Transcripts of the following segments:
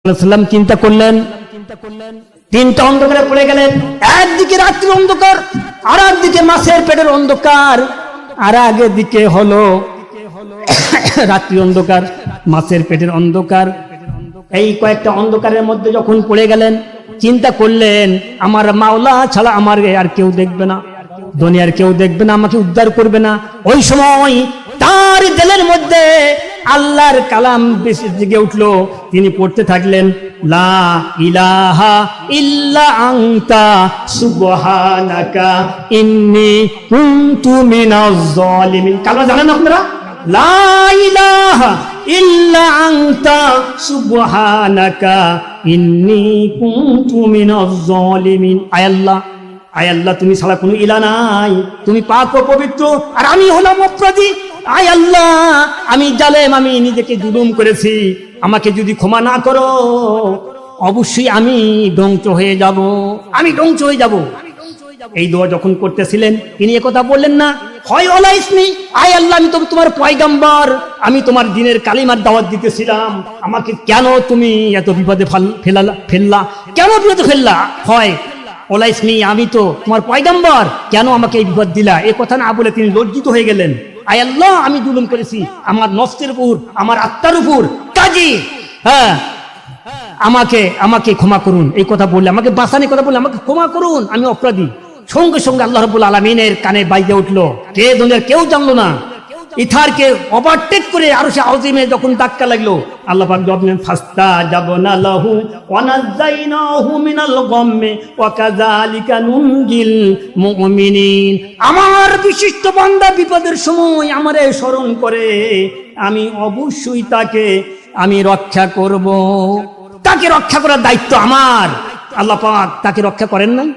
সাল্লাম চিন্তা করলেন, তিনটা অন্ধকারে পড়ে গেলেন। একদিকে রাত্রির অন্ধকার, আর একদিকে মাছের পেটের অন্ধকার, আর আগের দিকে হলো রাত্রি অন্ধকার, মাছের পেটের অন্ধকার। এই কয়েকটা অন্ধকারের মধ্যে যখন পড়ে গেলেন, চিন্তা করলেন আমার মাওলা ছাড়া আমার আর কেউ দেখবে না, দুনিয়ার কেউ দেখবে না, আমাকে উদ্ধার করবে না। ওই সময় তার দিলের মধ্যে আল্লাহর কালাম বেশি জেগে উঠলো। তিনি পড়তে থাকলেন, লা ইলাহা ইল্লা আনতা সুবহানাকা ইন্নী কুনতু মিনাজ জালিমিন। কালমা জানেন আপনারা? লা ইলাহা ইল্লা আনতা সুবহানাকা ইন্নী কুনতু মিনাজ জালিমিন। আয় আল্লাহ, তুমি ছাড়া কোনো ইলা নাই, তুমি পাক ও পবিত্র, আর আমি হলাম অপরাধী। আয় আল্লাহ, আমি জালেম, আমি নিজেকে জুলুম করেছি, আমাকে যদি ক্ষমা না করো অবশ্যই আমি ধ্বংস হয়ে যাব, আমি ধ্বংস হয়ে যাব। এই দোয়া যখন করতেছিলেন তিনি একথা বললেন না, হয় ওলা ইসমি, আয় আল্লাহ আমি তো তোমার পয়গম্বর, আমি তোমার দ্বীনের কালিমার দাওয়াত দিতেছিলাম, আমাকে কেন তুমি এত বিপদে ফেললা, কেন বিপদে ফেললা? হয় ওলা ইসমি, আমি তো তোমার পয়গম্বর, কেন আমাকে এই বিপদ দিলা? এ কথা না বলে তিনি লজ্জিত হয়ে গেলেন। আয় আল্লাহ, আমি জুলুম করেছি আমার নফসের উপর, আমার আত্মার উপর, কাজী আমাকে ক্ষমা করুন। এই কথা বললে, আমাকে বাঁচানোর কথা বললে, আমাকে ক্ষমা করুন, আমি অপরাধী। সঙ্গে সঙ্গে আল্লাহ রাব্বুল আলামিনের কানে বাইজে উঠলো, কে দুনিয়ার কেউ জানলো না, ইথারকে ওভারটেক করে আরশে আযিমে যখন ধাক্কা লাগলো, আল্লাহ পাক জবাব দিলেন, ফাস্তাজাবনা লাহু ওয়া নাযায়নাহু মিনাল গাম্মি ওয়া কাযালিকা নুনজিল মুমিনিন। আমার বিশিষ্ট বান্দা বিপদের সময় আমারে স্মরণ করে, আমি অবশ্যই তাকে আমি রক্ষা করব, তাকে রক্ষা করার দায়িত্ব আমার। আল্লাহ পাক তাকে রক্ষা করেন নাই,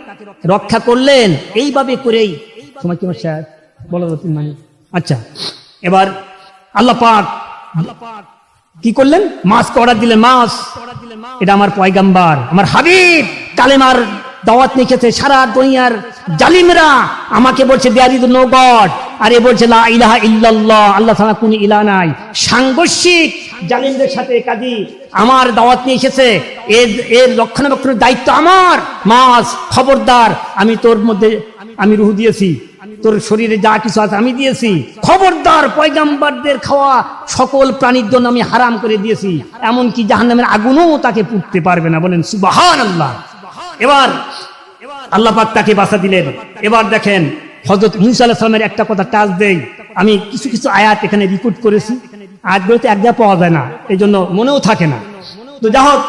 রক্ষা করলেন। এইভাবে করেই সময় কি স্যার বলো মানে আচ্ছা, এবার আল্লাহ পাক কি করলেন? মাছকে অর্ডার দিলেন, মাছ এটা আমার পয়গম্বর, আমার হাবিব, কালেমার দাওয়াত নিয়েছে। সারা দুনিয়ার জালিমরা আমাকে বলছে দেয়ার ইজ নো গড, আর এ বলছে লা ইলাহা ইল্লাল্লাহ, আল্লাহ ছাড়া কোনো ইলাহ নাই। সাংঘর্ষিক জালিমদের সাথে কাজী আমার দাওয়াত নিয়ে এসেছে, এর রক্ষণাবেক্ষণের দায়িত্ব আমার। মাছ খবরদার, আমি তোর মধ্যে আমি রূহ দিয়েছি, তোর শরীরে যা কিছু আছে আমি দিয়েছি, খবরদার পয়গম্বরদের খাওয়া সকল প্রাণীর জন্য আমি হারাম করে দিয়েছি, এমনকি জাহান্নামের আগুনও তাকে পুড়তে পারবে না। বলেন সুবহানাল্লাহ। এবার আল্লাহ পাক তাকে বাঁচা দিলেন। এবার দেখেন হযরত মূসা আলাইহিস সালামের একটা কথা টাচ দেই, আমি কিছু কিছু আয়াত এখানে রিপোর্ট করেছি, আয়াতগুলোতে এক জায়গায় পাওয়া যায় না, এই জন্য মনেও থাকে না। তো যা হোক,